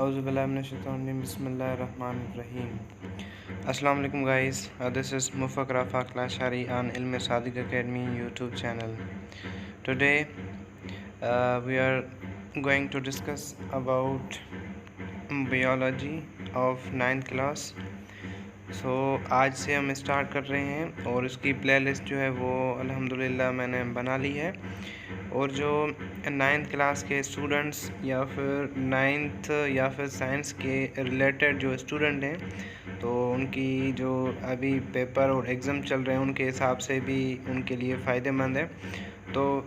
Bismillahirrahmanirrahim. Assalamu alaikum guys. This is Mufak Rafa Klashari on Ilm Sadiq Academy YouTube channel. Today we are going to discuss about biology of 9th class. आज से हम start कर रहे हैं और इसकी playlist जो है वो अल्हम्दुलिल्लाह मैंने बना ली है। और जो 9th क्लास के स्टूडेंट्स या फिर 9th या फिर साइंस के रिलेटेड जो स्टूडेंट हैं, तो उनकी जो अभी पेपर और एग्ज़ाम चल रहे हैं उनके हिसाब से भी उनके लिए फ़ायदेमंद है। तो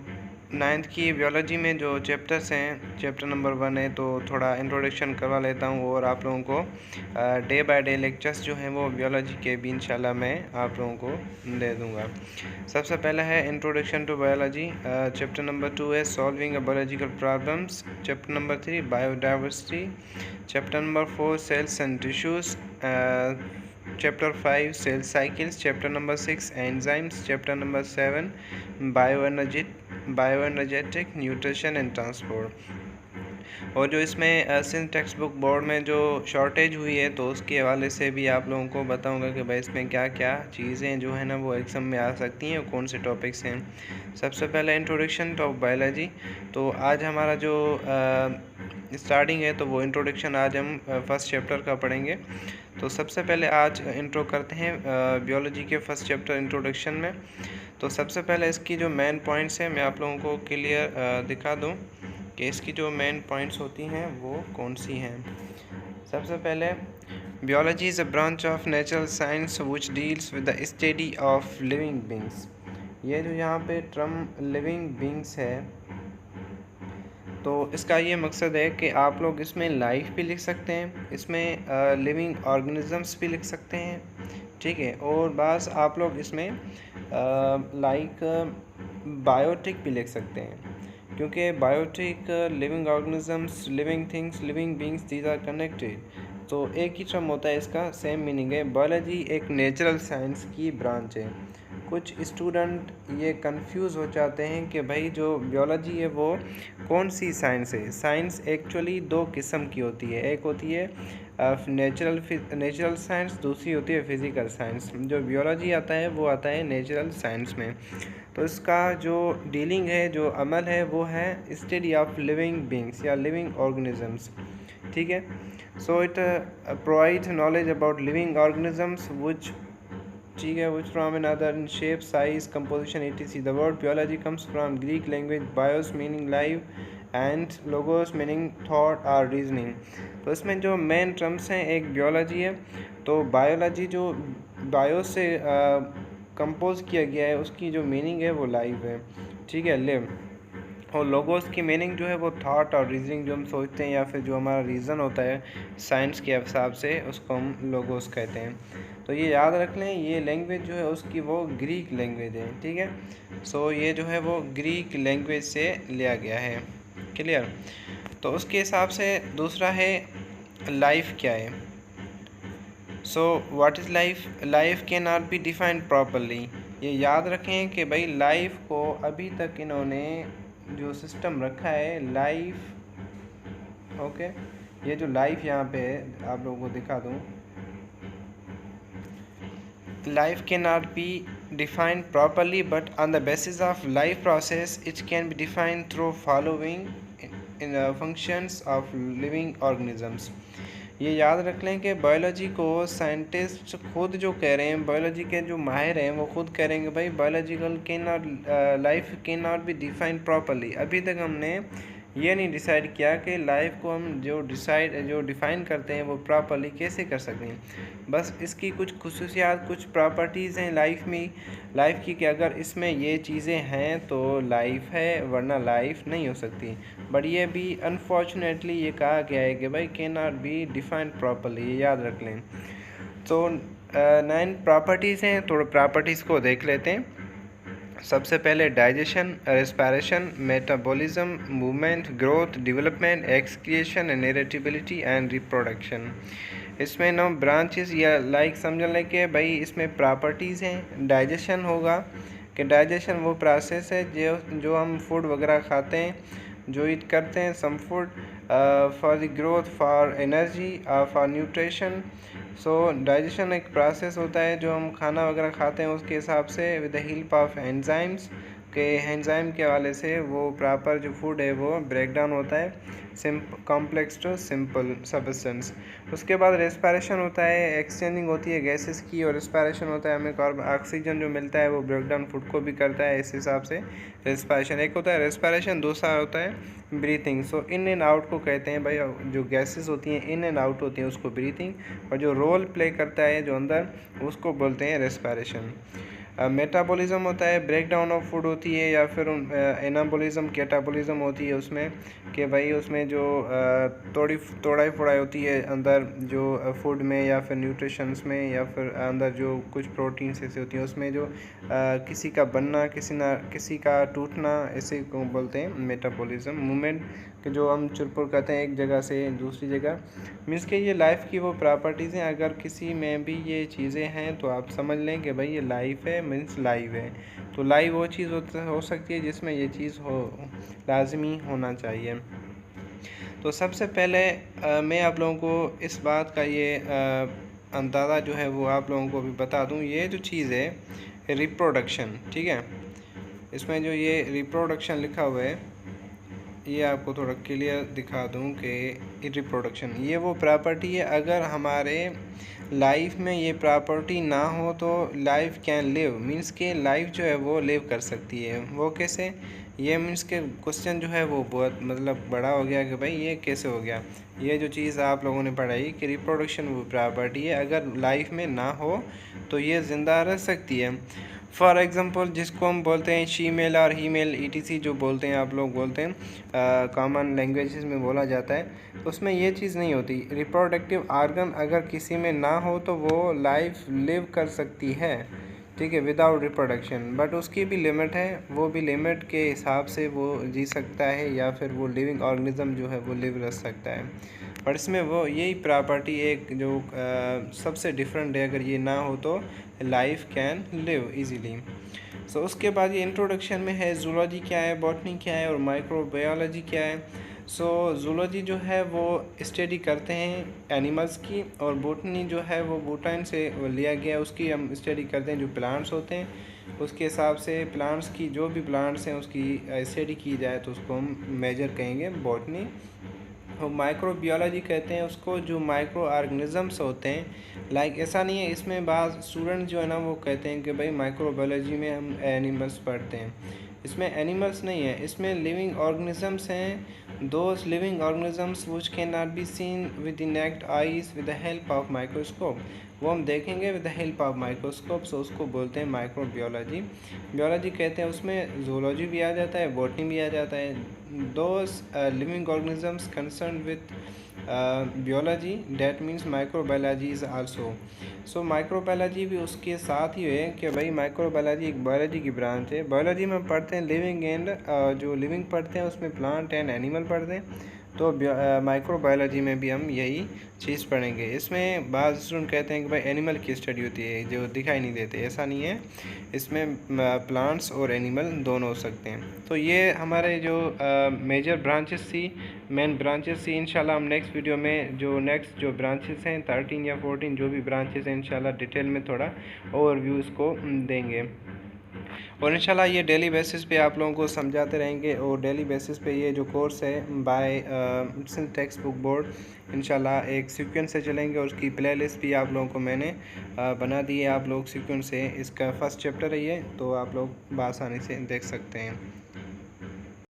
9th की बायोलॉजी में जो चैप्टर्स हैं, चैप्टर नंबर 1 है, तो थोड़ा इंट्रोडक्शन करवा लेता हूँ और आप लोगों को डे बाय डे लेक्चर्स जो हैं वो बायोलॉजी के भी इंशाल्लाह मैं आप लोगों को दे दूँगा। सबसे पहला है introduction to biology. Chapter number 2 है solving biological problems. Chapter number 3 biodiversity. Chapter number 4 cells and tissues. Chapter 5 cell cycles. Chapter number 6 enzymes. Chapter number 7 bioenergetic nutrition and transport. और जो इसमें सिंस टेक्स्ट बुक बोर्ड में जो shortage हुई है तो उसके हवाले से भी आप लोगों को बताऊंगा कि भाई इसमें क्या क्या चीज़ें जो है ना वो एग्ज़ाम में आ सकती हैं और कौन से टॉपिक्स हैं। सबसे पहले इंट्रोडक्शन टू बायोलॉजी। तो आज हमारा जो स्टार्टिंग है तो वो इंट्रोडक्शन आज हम फर्स्ट चैप्टर का पढ़ेंगे। तो सबसे पहले आज इंट्रो करते हैं बायोलॉजी के फर्स्ट चैप्टर इंट्रोडक्शन में। तो सबसे पहले इसकी जो मेन पॉइंट्स हैं मैं आप लोगों को क्लियर दिखा दूं कि इसकी जो मेन पॉइंट्स होती हैं वो कौन सी हैं। सबसे पहले biology is a branch of natural science which deals with the study of living beings. ये जो यहाँ पे टर्म लिविंग बींग्स है तो इसका ये मकसद है कि आप लोग इसमें लाइफ भी लिख सकते हैं, इसमें लिविंग ऑर्गेनिजम्स भी लिख सकते हैं, ठीक है। और बस आप लोग इसमें लाइक बायोटिक भी लिख सकते हैं, क्योंकि biotic, living organisms, living things, living beings, these are connected. तो एक ही टर्म होता है, इसका सेम मीनिंग है। बायोलॉजी एक नेचुरल साइंस की ब्रांच है। कुछ स्टूडेंट ये कंफ्यूज हो जाते हैं कि भाई जो बायोलॉजी है वो कौन सी साइंस है। साइंस एक्चुअली दो किस्म की होती है, एक होती है नेचुरल साइंस, दूसरी होती है फिज़िकल साइंस। जो बायोलॉजी आता है वो आता है नेचुरल साइंस में। तो इसका जो डीलिंग है, जो अमल है, वो है स्टडी ऑफ लिविंग बींग्स या लिविंग ऑर्गेनिजम्स, ठीक है। So it provide knowledge about living organisms विच, ठीक है, which from another in shape, size, composition, etc. The word biology comes from Greek language bios meaning life and logos meaning thought or reasoning. तो इसमें जो main terms हैं, एक biology है, तो biology जो बायो से कंपोज किया गया है उसकी जो मीनिंग है वो लाइव है, ठीक है, लिव। और लोगोस की मीनिंग जो है वो थॉट और रीजनिंग, जो हम सोचते हैं या फिर जो हमारा रीज़न होता है साइंस के हिसाब से, उसको हम लोगोस कहते हैं। तो ये याद रख लें, ये लैंग्वेज जो है उसकी वो ग्रीक लैंग्वेज है, ठीक है। सो ये जो है वो ग्रीक लैंग्वेज से लिया गया है, क्लियर। तो उसके हिसाब से दूसरा है लाइफ क्या है। So what is life? Life can not be defined properly. ये याद रखें कि भाई लाइफ को अभी तक इन्होंने जो सिस्टम रखा है लाइफ, ओके, ये जो लाइफ यहाँ पे है आप लोगों को दिखा दूँ। Life cannot be defined properly, but on the basis of life process, it can be defined through following in the functions of living organisms. ये याद रख लें कि बायोलॉजी को साइंटिस्ट खुद जो कह रहे हैं, बायोलॉजी के जो माहिर हैं वो खुद कह रहे हैं कि भाई biological can not, life can not be defined properly. अभी तक हमने ये नहीं डिसाइड किया कि लाइफ को हम जो डिफ़ाइन करते हैं वो प्रॉपरली कैसे कर सकते हैं। बस इसकी कुछ खुसूसियात, कुछ प्रॉपर्टीज़ हैं लाइफ की कि अगर इसमें ये चीज़ें हैं तो लाइफ है, वरना लाइफ नहीं हो सकती। बट ये भी अनफॉर्चुनेटली ये कहा गया है कि भाई can not be defined properly, ये याद रख लें। तो 9 प्रॉपर्टीज़ हैं, थोड़े प्रॉपर्टीज़ को देख लेते हैं। सबसे पहले digestion, respiration, metabolism, movement, growth, development, excretion, irritability and reproduction. इसमें 9 ब्रांचेस या लाइक समझ लें कि भाई इसमें प्रॉपर्टीज़ हैं। डाइजेशन होगा कि डाइजेशन वो प्रोसेस है जो हम फूड वगैरह खाते हैं जो ईट करते हैं some food for the growth, for energy, for nutrition. So digestion एक प्रोसेस होता है जो हम खाना वगैरह खाते हैं उसके हिसाब से with the help of enzymes के एंजाइम के हवाले से वो प्रॉपर जो फूड है वो ब्रेक डाउन होता है कॉम्प्लेक्स टू सिंपल सब्सटेंस। उसके बाद रेस्पिरेशन होता है, एक्सचेंजिंग होती है गैसेस की, और रेस्पिरेशन होता है हमें कार्बन ऑक्सीजन जो मिलता है वो ब्रेक डाउन फूड को भी करता है। इस हिसाब से रेस्पिरेशन एक होता है रेस्पिरेशन, दूसरा होता है breathing. So in and out को कहते हैं भाई, जो गैसेस होती हैं इन एंड आउट होती हैं उसको ब्रीथिंग, और जो रोल प्ले करता है जो अंदर उसको बोलते हैं रेस्पिरेशन। मेटाबॉलिज्म होता है ब्रेक डाउन ऑफ फूड होती है, या फिर एनाबॉलिज्म कैटाबॉलिज्म होती है उसमें कि भाई उसमें जो तोड़ाई फोड़ाई होती है अंदर जो फूड में या फिर न्यूट्रिशंस में, या फिर अंदर जो कुछ प्रोटीन्स ऐसे होती हैं उसमें जो किसी का बनना किसी का टूटना, ऐसे को बोलते हैं मेटाबॉलिज्म। मूवमेंट कि जो हम चुरपुर करते हैं एक जगह से दूसरी जगह, मीन्स कि ये लाइफ की वो प्रॉपर्टीज़ हैं। अगर किसी में भी ये चीज़ें हैं तो आप समझ लें कि भाई ये लाइफ है, मीन्स लाइव है। तो लाइव वो चीज़ हो सकती है जिसमें ये चीज़ हो लाजमी होना चाहिए। तो सबसे पहले मैं आप लोगों को इस बात का ये अंदाज़ा जो है वो आप लोगों को भी बता दूं। ये जो चीज़ है रिप्रोडक्शन, ठीक है, इसमें जो ये रिप्रोडक्शन लिखा हुआ है ये आपको थोड़ा क्लियर दिखा दूं कि रिप्रोडक्शन ये वो प्रॉपर्टी है, अगर हमारे लाइफ में ये प्रॉपर्टी ना हो तो लाइफ कैन लिव, मीन्स के लाइफ जो है वो लिव कर सकती है। वो कैसे, ये मीन्स के क्वेश्चन जो है वो बहुत मतलब बड़ा हो गया कि भाई ये कैसे हो गया। ये जो चीज़ आप लोगों ने पढ़ाई कि रिप्रोडक्शन वो प्रॉपर्टी है, अगर लाइफ में ना हो तो ये ज़िंदा रह सकती है। फॉर एग्ज़ाम्पल जिसको हम बोलते हैं शीमेल और हीमेल ETC जो बोलते हैं आप लोग बोलते हैं कॉमन लैंग्वेजेस में बोला जाता है, तो उसमें ये चीज़ नहीं होती। रिप्रोडक्टिव आर्गन अगर किसी में ना हो तो वो लाइफ लिव कर सकती है, ठीक है, विदाउट रिप्रोडक्शन, बट उसकी भी लिमिट है, वो भी लिमिट के हिसाब से वो जी सकता है, या फिर वो लिविंग ऑर्गेनिज्म जो है वो लिव रह सकता है। पर इसमें वो यही प्रॉपर्टी एक जो सबसे डिफरेंट है, अगर ये ना हो तो लाइफ कैन लिव इजीली। सो उसके बाद ये इंट्रोडक्शन में है जूलॉजी क्या है, बॉटनी क्या है, और माइक्रोबायोलॉजी क्या है। सो जूलॉजी जो है वो स्टडी करते हैं एनिमल्स की, और बॉटनी जो है वो बूटाइन से लिया गया, उसकी हम स्टडी करते हैं जो प्लांट्स होते हैं। उसके हिसाब से प्लांट्स की जो भी प्लांट्स हैं उसकी स्टडी की जाए तो उसको हम मेजर कहेंगे बॉटनी। और माइक्रोबायोलॉजी कहते हैं उसको जो माइक्रो ऑर्गेनिजम्स होते हैं। लाइक ऐसा नहीं है, इसमें बाज़ स्टूडेंट जो है ना वो कहते हैं कि भाई माइक्रोबायोलॉजी में हम एनिमल्स पढ़ते हैं, इसमें एनिमल्स नहीं है, इसमें लिविंग ऑर्गेनिजम्स हैं। Those living organisms which can not be seen with the naked eyes with the help of microscope, वो हम देखेंगे with the help of microscope. So उसको बोलते हैं माइक्रोबायोलॉजी। बायोलॉजी कहते हैं उसमें जूलॉजी भी आ जाता है, बॉटनी भी आ जाता है। Those living organisms concern with biology that means microbiology is also. So microbiology भी उसके साथ ही है कि भाई माइक्रोबायोलॉजी एक बायोलॉजी की ब्रांच है। बायोलॉजी में पढ़ते हैं लिविंग एंड जो लिविंग पढ़ते हैं उसमें प्लांट एंड एनिमल पढ़ते हैं। तो माइक्रोबायोलॉजी में भी हम यही चीज़ पढ़ेंगे। इसमें बाज़ स्टूडेंट कहते हैं कि भाई एनिमल की स्टडी होती है जो दिखाई नहीं देते, ऐसा नहीं है, इसमें प्लांट्स और एनिमल दोनों हो सकते हैं। तो ये हमारे जो मेजर ब्रांचेस थी, मेन ब्रांचेस थी। इंशाल्लाह हम नेक्स्ट वीडियो में जो नेक्स्ट जो ब्रांचेस हैं 13 या 14 जो भी ब्रांचेस हैं इंशाल्लाह डिटेल में थोड़ा ओवरव्यू इसको देंगे, और इंशाल्लाह ये डेली बेसिस पे आप लोगों को समझाते रहेंगे। और डेली बेसिस पे ये जो कोर्स है बाय टेक्स्ट बुक बोर्ड इंशाल्लाह एक सीक्वेंस से चलेंगे, और उसकी प्लेलिस्ट भी आप लोगों को मैंने बना दी है। आप लोग सीक्वेंस से इसका फर्स्ट चैप्टर है ये, तो आप लोग बआसानी से देख सकते हैं।